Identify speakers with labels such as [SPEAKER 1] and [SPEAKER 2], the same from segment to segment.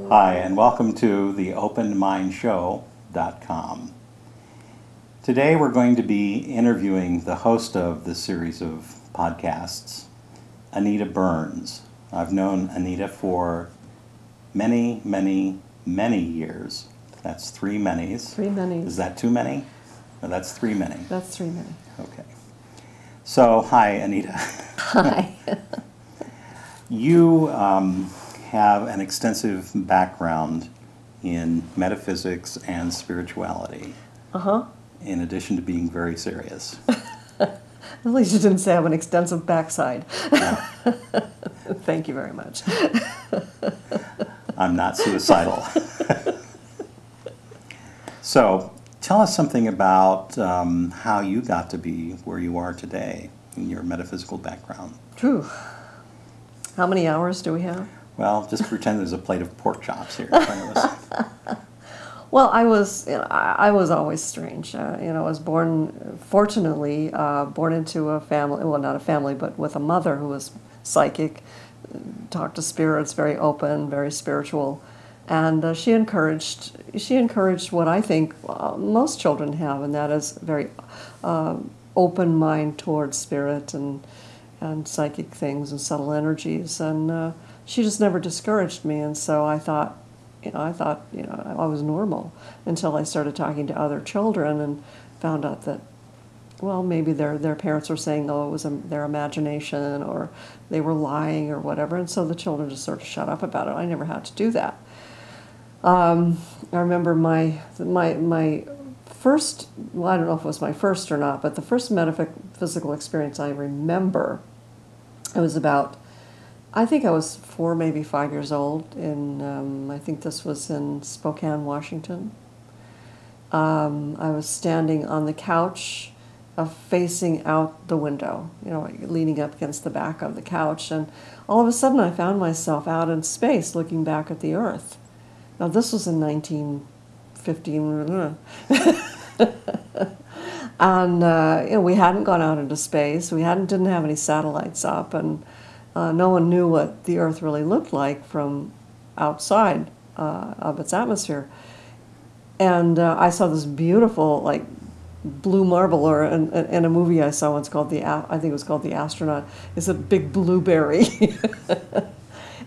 [SPEAKER 1] Hi, and welcome to the OpenMindShow.com. Today we're going to be interviewing the host of this series of podcasts, Anita Burns. I've known Anita for many, many, many years. That's three manys.
[SPEAKER 2] Three manys.
[SPEAKER 1] Is that too many? No, that's three many.
[SPEAKER 2] That's three many.
[SPEAKER 1] Okay. So, hi, Anita.
[SPEAKER 2] Hi.
[SPEAKER 1] You have an extensive background in metaphysics and spirituality. In addition to being very serious.
[SPEAKER 2] At least you didn't say I have an extensive backside.
[SPEAKER 1] Yeah.
[SPEAKER 2] Thank you very much.
[SPEAKER 1] I'm not suicidal. So, tell us something about how you got to be where you are today in your metaphysical background.
[SPEAKER 2] True. How many hours do we have?
[SPEAKER 1] Well, just pretend there's a plate of pork chops here in front of us.
[SPEAKER 2] Well, I was always strange. I was born, fortunately, born into a family, well, not a family, but with a mother who was psychic, talked to spirits, very open, very spiritual. And she encouraged what I think most children have, and that is a very open mind towards spirit and psychic things and subtle energies. And she just never discouraged me. And so I thought I was normal until I started talking to other children and found out that, well, maybe their parents were saying, oh, it was their imagination, or they were lying or whatever. And so the children just sort of shut up about it. I never had to do that. I remember my first, well, I don't know if it was my first or not, but the first metaphysical experience I remember, it was about, I think I was 4, maybe 5 years old, I think this was in Spokane, Washington. I was standing on the couch, facing out the window, leaning up against the back of the couch, and all of a sudden I found myself out in space looking back at the Earth. Now, this was in 1915, and we hadn't gone out into space. We didn't have any satellites up, and no one knew what the Earth really looked like from outside of its atmosphere. And I saw this beautiful, like, blue marble, or in a movie I saw once called I think it was called The Astronaut. It's a big blueberry.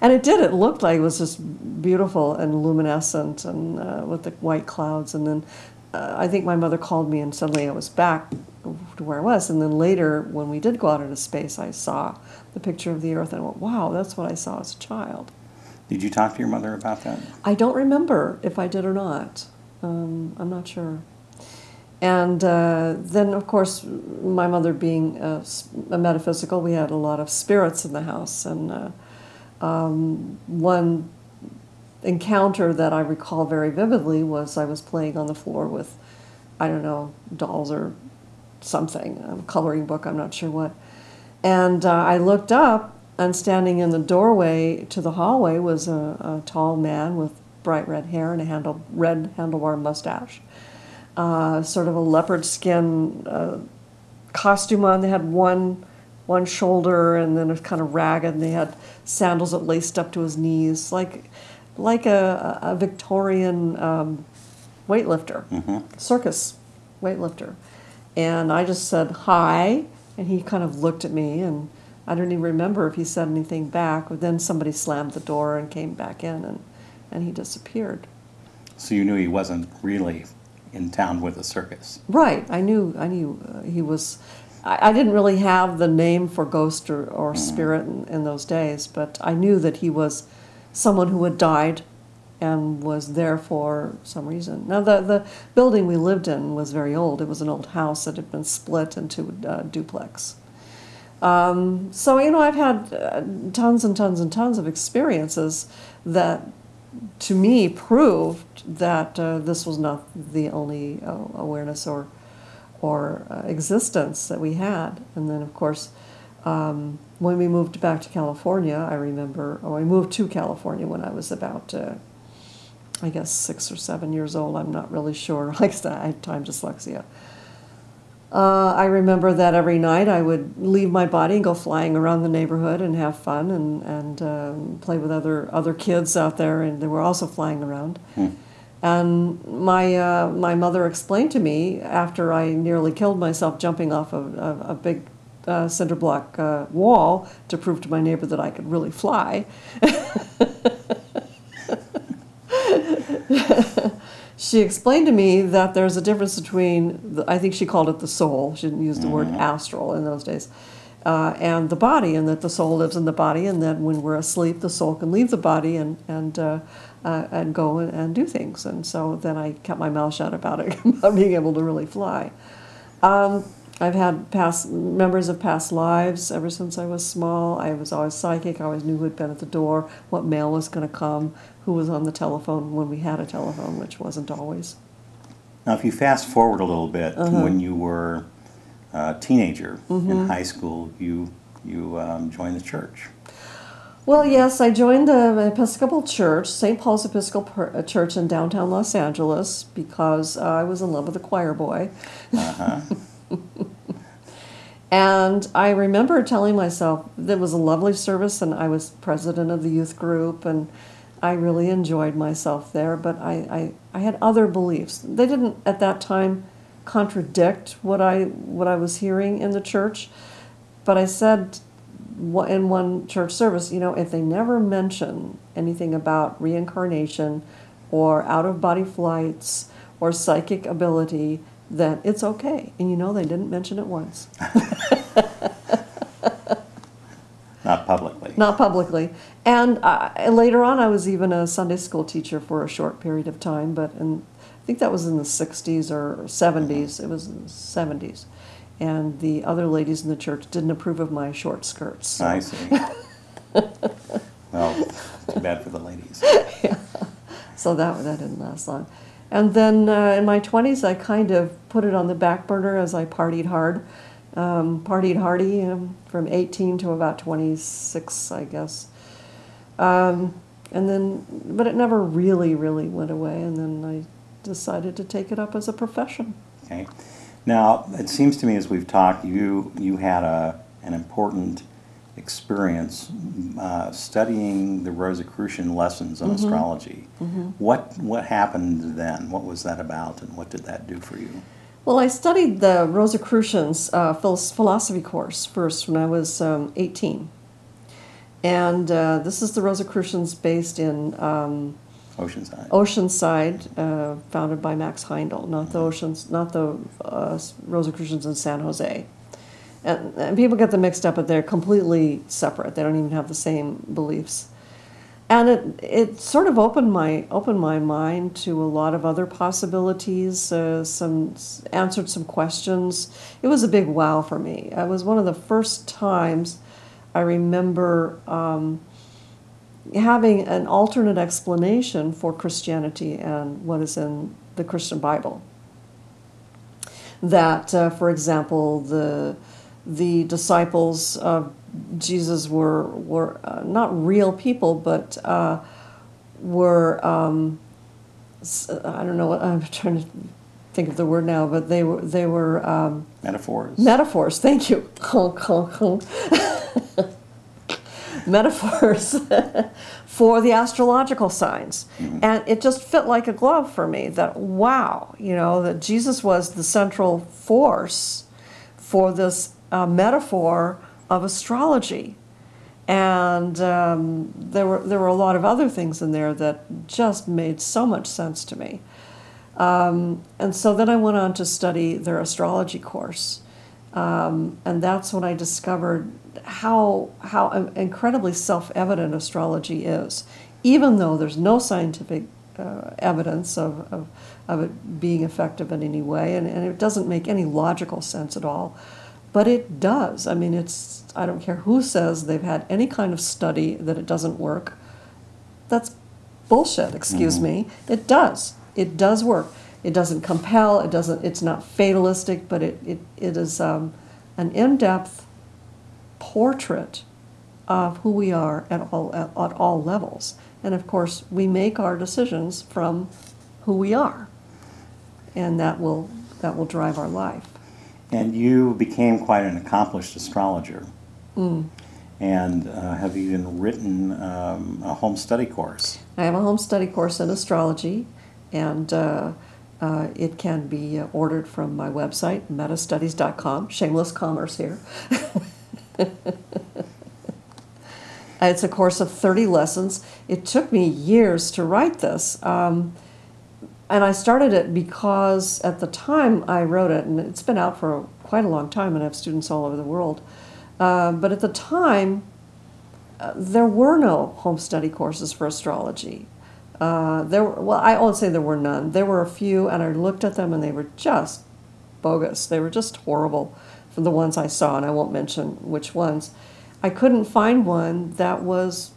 [SPEAKER 2] And it did. It looked like it was just beautiful and luminescent, and with the white clouds. And then I think my mother called me, and suddenly I was back to where I was. And then later, when we did go out into space, I saw the picture of the Earth, and I went, wow, that's what I saw as a child.
[SPEAKER 1] Did you talk to your mother about that?
[SPEAKER 2] I don't remember if I did or not. I'm not sure. And then, of course, my mother being a metaphysical, we had a lot of spirits in the house, and one encounter that I recall very vividly was I was playing on the floor with, I don't know, dolls or something, a coloring book, I'm not sure what. And I looked up, and standing in the doorway to the hallway was a tall man with bright red hair and a red handlebar mustache. Sort of a leopard skin costume on. They had one shoulder, and then it was kind of ragged, and they had sandals that laced up to his knees, like a Victorian weightlifter, circus weightlifter. And I just said, hi, and he kind of looked at me, and I don't even remember if he said anything back, but then somebody slammed the door and came back in, and he disappeared.
[SPEAKER 1] So you knew he wasn't really in town with a circus.
[SPEAKER 2] Right. I knew he was. I didn't really have the name for ghost or spirit in those days, but I knew that he was someone who had died and was there for some reason. Now, the building we lived in was very old. It was an old house that had been split into a duplex. So, I've had tons and tons and tons of experiences that, to me, proved that this was not the only awareness or existence that we had. And then, of course, when we moved back to California, I remember, I moved to California when I was about, I guess, 6 or 7 years old. I'm not really sure. Like I said, I had time dyslexia. I remember that every night I would leave my body and go flying around the neighborhood and have fun and play with other kids out there, and they were also flying around. And my mother explained to me, after I nearly killed myself jumping off a big cinder block wall to prove to my neighbor that I could really fly. She explained to me that there's a difference between, I think she called it the soul, she didn't use the word astral in those days, and the body, and that the soul lives in the body, and that when we're asleep, the soul can leave the body and go and do things. And so then I kept my mouth shut about it, about being able to really fly. I've had memories of past lives ever since I was small. I was always psychic. I always knew who had been at the door, what mail was going to come, who was on the telephone when we had a telephone, which wasn't always.
[SPEAKER 1] Now, if you fast forward a little bit, when you were a teenager in high school, you joined the church.
[SPEAKER 2] Well, yes, I joined the Episcopal Church, St. Paul's Episcopal Church in downtown Los Angeles, because I was in love with a choir boy. And I remember telling myself that it was a lovely service, and I was president of the youth group, and I really enjoyed myself there, but I had other beliefs. They didn't, at that time, contradict what I was hearing in the church, but I said in one church service, if they never mention anything about reincarnation or out-of-body flights or psychic ability, then it's okay. And they didn't mention it once.
[SPEAKER 1] Not publicly.
[SPEAKER 2] Not publicly. And later on, I was even a Sunday school teacher for a short period of time, but I think that was in the 60s or 70s. It was in the 70s. And the other ladies in the church didn't approve of my short skirts. So.
[SPEAKER 1] I see. Well, too bad for the ladies.
[SPEAKER 2] Yeah. So that didn't last long. And then in my 20s, I kind of put it on the back burner as I partied hard. Partied hardy from 18 to about 26, I guess. But it never really went away, and then I decided to take it up as a profession.
[SPEAKER 1] Okay. Now, it seems to me as we've talked, you had an important experience studying the Rosicrucian lessons on astrology. What happened then? What was that about, and what did that do for you?
[SPEAKER 2] Well, I studied the Rosicrucians philosophy course first when I was 18. And this is the Rosicrucians based in Oceanside, founded by Max Heindel, not the Rosicrucians in San Jose. And people get them mixed up, but they're completely separate. They don't even have the same beliefs. And it sort of opened my mind to a lot of other possibilities. Answered some questions. It was a big wow for me. It was one of the first times I remember having an alternate explanation for Christianity and what is in the Christian Bible. That, for example, the disciples of Jesus were not real people, but were I don't know what I'm trying to think of the word now, but they were
[SPEAKER 1] metaphors.
[SPEAKER 2] Metaphors. Thank you. Metaphors for the astrological signs. And it just fit like a glove for me that, wow, that Jesus was the central force for this metaphor of astrology. And there were a lot of other things in there that just made so much sense to me. And so then I went on to study their astrology course. And that's when I discovered how incredibly self-evident astrology is, even though there's no scientific evidence of it being effective in any way, and it doesn't make any logical sense at all. But it does. I mean, I don't care who says they've had any kind of study that it doesn't work. That's bullshit, excuse me. It does. It does work. It doesn't compel, it's not fatalistic, but it is an in-depth portrait of who we are at all levels. And of course, we make our decisions from who we are. And that will drive our life.
[SPEAKER 1] And you became quite an accomplished astrologer.
[SPEAKER 2] Mm.
[SPEAKER 1] And have even written a home study course.
[SPEAKER 2] I have a home study course in astrology, and it can be ordered from my website, metastudies.com. Shameless commerce here. It's a course of 30 lessons. It took me years to write this. And I started it because at the time I wrote it, and it's been out for quite a long time, and I have students all over the world. But at the time, there were no home study courses for astrology. I won't say there were none. There were a few, and I looked at them, and they were just bogus. They were just horrible for the ones I saw, and I won't mention which ones. I couldn't find one that was,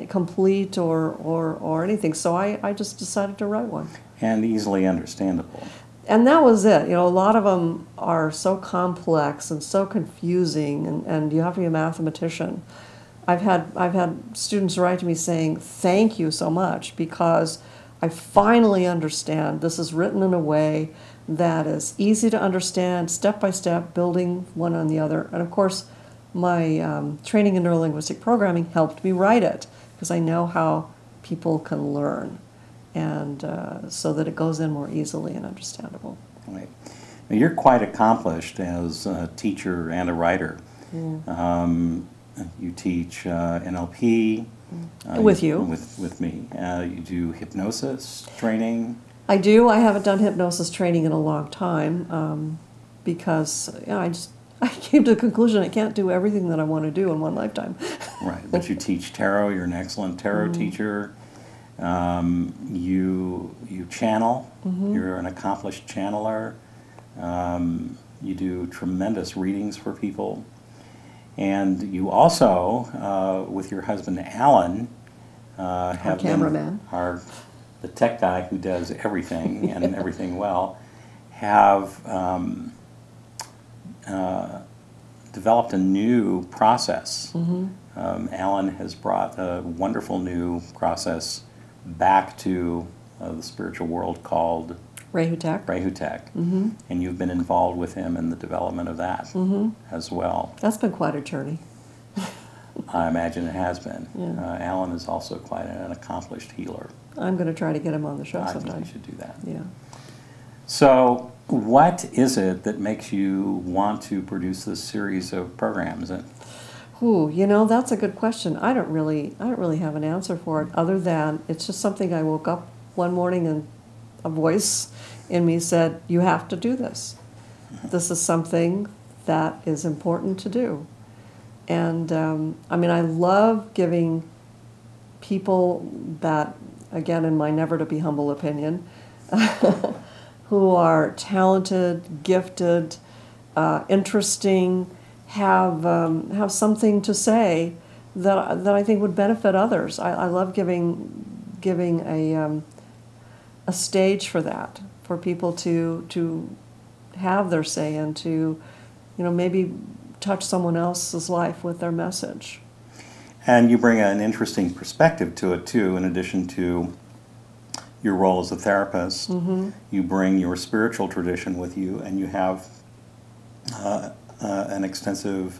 [SPEAKER 2] complete or anything, so I just decided to write one.
[SPEAKER 1] And easily understandable.
[SPEAKER 2] And that was it. A lot of them are so complex and so confusing, and you have to be a mathematician. I've had students write to me saying, "Thank you so much, because I finally understand. This is written in a way that is easy to understand, step by step, building one on the other." And of course, my training in neurolinguistic programming helped me write it, because I know how people can learn, and so that it goes in more easily and understandable.
[SPEAKER 1] Right. Now, you're quite accomplished as a teacher and a writer.
[SPEAKER 2] Mm.
[SPEAKER 1] You teach NLP.
[SPEAKER 2] With you.
[SPEAKER 1] With me. You do hypnosis training.
[SPEAKER 2] I do. I haven't done hypnosis training in a long time because I came to the conclusion I can't do everything that I want to do in one lifetime.
[SPEAKER 1] Right, but you teach tarot. You're an excellent tarot teacher. You channel. You're an accomplished channeler. You do tremendous readings for people. And you also, with your husband Alan, have
[SPEAKER 2] cameraman,
[SPEAKER 1] the tech guy who does everything and everything well, have developed a new process. Alan has brought a wonderful new process back to the spiritual world called Rehutek. And you've been involved with him in the development of that as well.
[SPEAKER 2] That's been quite a journey.
[SPEAKER 1] I imagine it has been.
[SPEAKER 2] Yeah.
[SPEAKER 1] Alan is also quite an accomplished healer.
[SPEAKER 2] I'm going to try to get him on the show sometime.
[SPEAKER 1] I think you should do that.
[SPEAKER 2] Yeah.
[SPEAKER 1] So, what is it that makes you want to produce this series of programs?
[SPEAKER 2] That's a good question. I don't really have an answer for it, other than it's just something I woke up one morning and a voice in me said, "You have to do this. This is something that is important to do." And I love giving people that, again, in my never to be humble opinion, who are talented, gifted, interesting, have something to say that I think would benefit others. I love giving a stage for that, for people to have their say and to maybe touch someone else's life with their message.
[SPEAKER 1] And you bring an interesting perspective to it too, in addition to your role as a therapist. You bring your spiritual tradition with you, and you have an extensive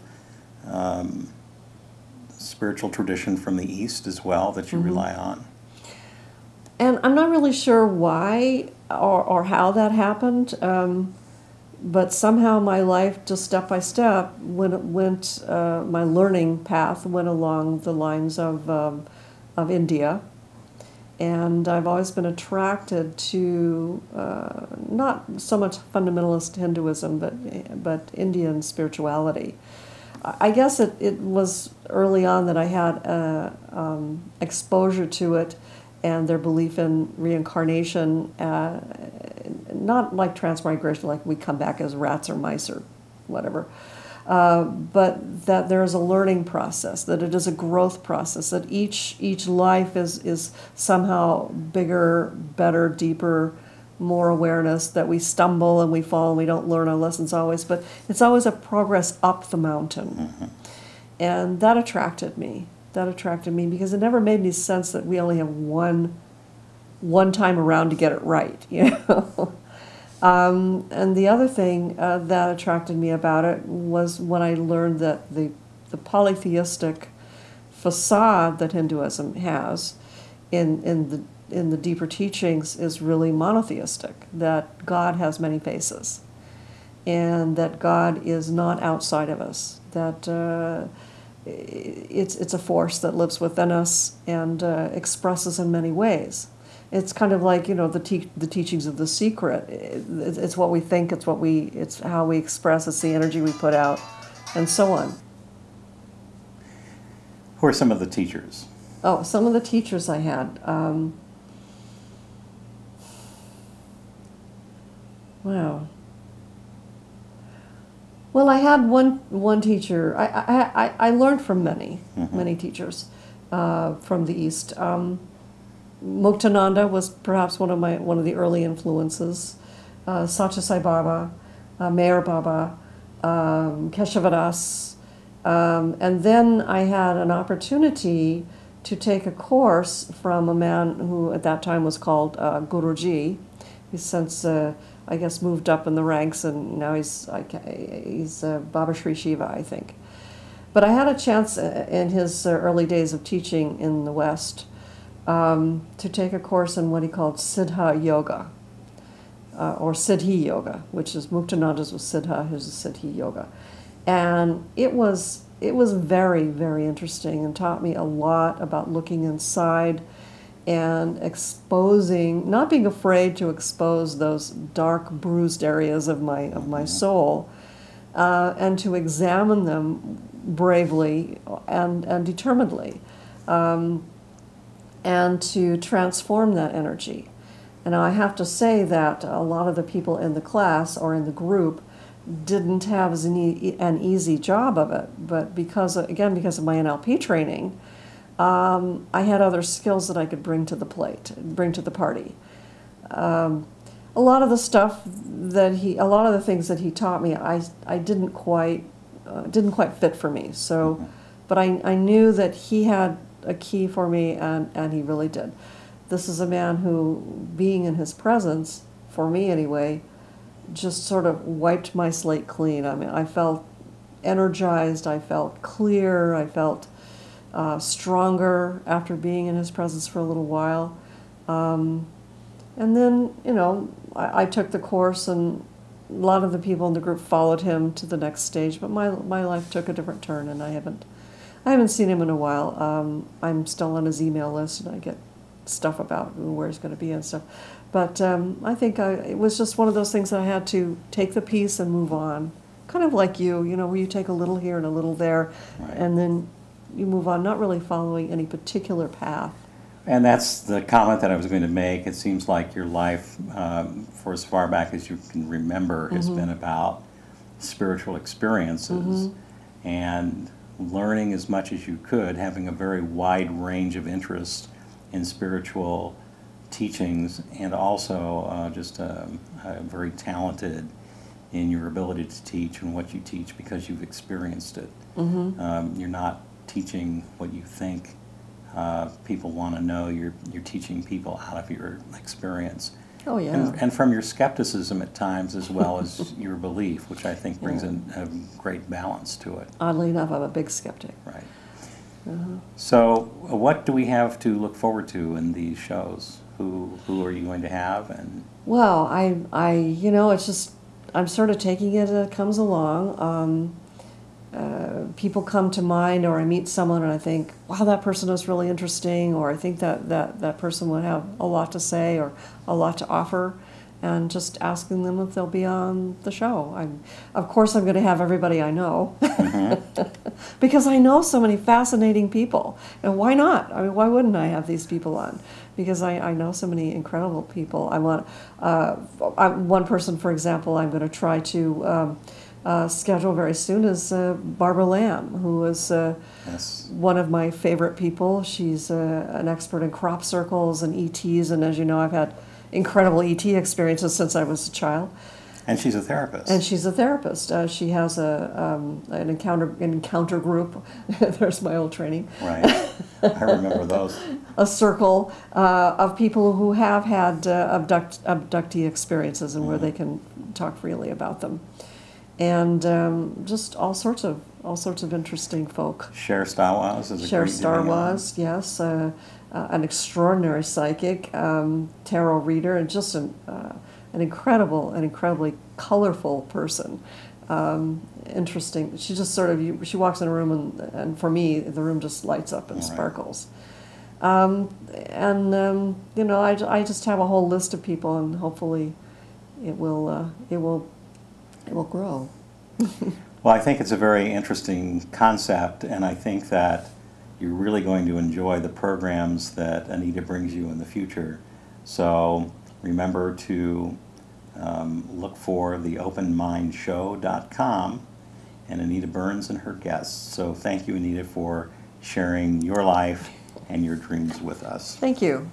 [SPEAKER 1] spiritual tradition from the East as well that you rely on.
[SPEAKER 2] And I'm not really sure why or how that happened, but somehow my life, just step by step, my learning path went along the lines of India. And I've always been attracted to not so much fundamentalist Hinduism, but Indian spirituality. I guess it was early on that I had exposure to it, and their belief in reincarnation, not like transmigration, like we come back as rats or mice or whatever, but that there is a learning process, that it is a growth process, that each life is somehow bigger, better, deeper, more awareness, that we stumble and we fall and we don't learn our lessons always, but it's always a progress up the mountain. And that attracted me. Because it never made any sense that we only have one time around to get it right, And the other thing that attracted me about it was when I learned that the polytheistic facade that Hinduism has in the deeper teachings is really monotheistic, that God has many faces, and that God is not outside of us, that it's a force that lives within us and expresses in many ways. It's kind of like, the teachings of The Secret. It's what we think, it's how we express, it's the energy we put out, and so on.
[SPEAKER 1] Who are some of the teachers?
[SPEAKER 2] Oh, some of the teachers I had. Wow. Well, I had one teacher. I learned from many teachers from the East. Muktananda was perhaps one of the early influences. Satya Sai Baba, Meher Baba, Keshavadas, and then I had an opportunity to take a course from a man who at that time was called Guruji. He's since, I guess, moved up in the ranks, and now he's Baba Sri Shiva, I think. But I had a chance in his early days of teaching in the West to take a course in what he called Siddha Yoga, or Siddhi Yoga, which is Muktananda's was Siddha, his is Siddhi Yoga. And it was very, very interesting and taught me a lot about looking inside and exposing, not being afraid to expose those dark, bruised areas of my soul, and to examine them bravely and determinedly, and to transform that energy. And I have to say that a lot of the people in the class or in the group didn't have an easy job of it, but because of my NLP training, I had other skills that I could bring to the party. A lot of the things that he taught me, I didn't quite fit for me. So, but I knew that he had a key for me, and he really did. This is a man who, being in his presence, for me anyway, just sort of wiped my slate clean. I mean, I felt energized, I felt clear, I felt stronger after being in his presence for a little while. And then, I took the course, and a lot of the people in the group followed him to the next stage, but my life took a different turn, and I haven't seen him in a while. I'm still on his email list, and I get stuff about where he's going to be and stuff. But I think it was just one of those things that I had to take the piece and move on. Kind of like you, where you take a little here and a little there,
[SPEAKER 1] right,
[SPEAKER 2] and then you move on, not really following any particular path.
[SPEAKER 1] And that's the comment that I was going to make. It seems like your life, for as far back as you can remember, has been about spiritual experiences and learning as much as you could, having a very wide range of interests in spiritual teachings, and also just very talented in your ability to teach and what you teach because you've experienced it. You're not teaching what you think people want to know. You're teaching people out of your experience.
[SPEAKER 2] Oh, yeah.
[SPEAKER 1] And from your skepticism at times, as well as your belief, which I think brings a great balance to it.
[SPEAKER 2] Oddly enough, I'm a big skeptic.
[SPEAKER 1] Right. So what do we have to look forward to in these shows? Who are you going to have? And
[SPEAKER 2] well, it's just, I'm sort of taking it as it comes along. People come to mind, or I meet someone and I think, wow, that person is really interesting, or I think that person would have a lot to say or a lot to offer, and just asking them if they'll be on the show. Of course I'm going to have everybody I know, because I know so many fascinating people, and why not? I mean, why wouldn't I have these people on? Because I know so many incredible people. I want one person, for example, I'm going to try to schedule very soon is Barbara Lamb, who is one of my favorite people. She's an expert in crop circles and ETs, and as you know, I've had incredible ET experiences since I was a child.
[SPEAKER 1] And she's a therapist.
[SPEAKER 2] She has an encounter group. There's my old training.
[SPEAKER 1] Right. I remember those.
[SPEAKER 2] A circle of people who have had abductee experiences and where they can talk freely about them, and just all sorts of interesting folk.
[SPEAKER 1] Cher Starwas is a
[SPEAKER 2] Cher
[SPEAKER 1] great
[SPEAKER 2] Starwas, yes, an extraordinary psychic, tarot reader, and just an incredibly colorful person. Interesting. She just sort of, she walks in a room and for me, the room just lights up and sparkles. You know, I just have a whole list of people, and hopefully it will grow.
[SPEAKER 1] Well, I think it's a very interesting concept, and I think that you're really going to enjoy the programs that Anita brings you in the future. So remember to look for the openmindshow.com and Anita Burns and her guests. So thank you, Anita, for sharing your life and your dreams with us.
[SPEAKER 2] Thank you.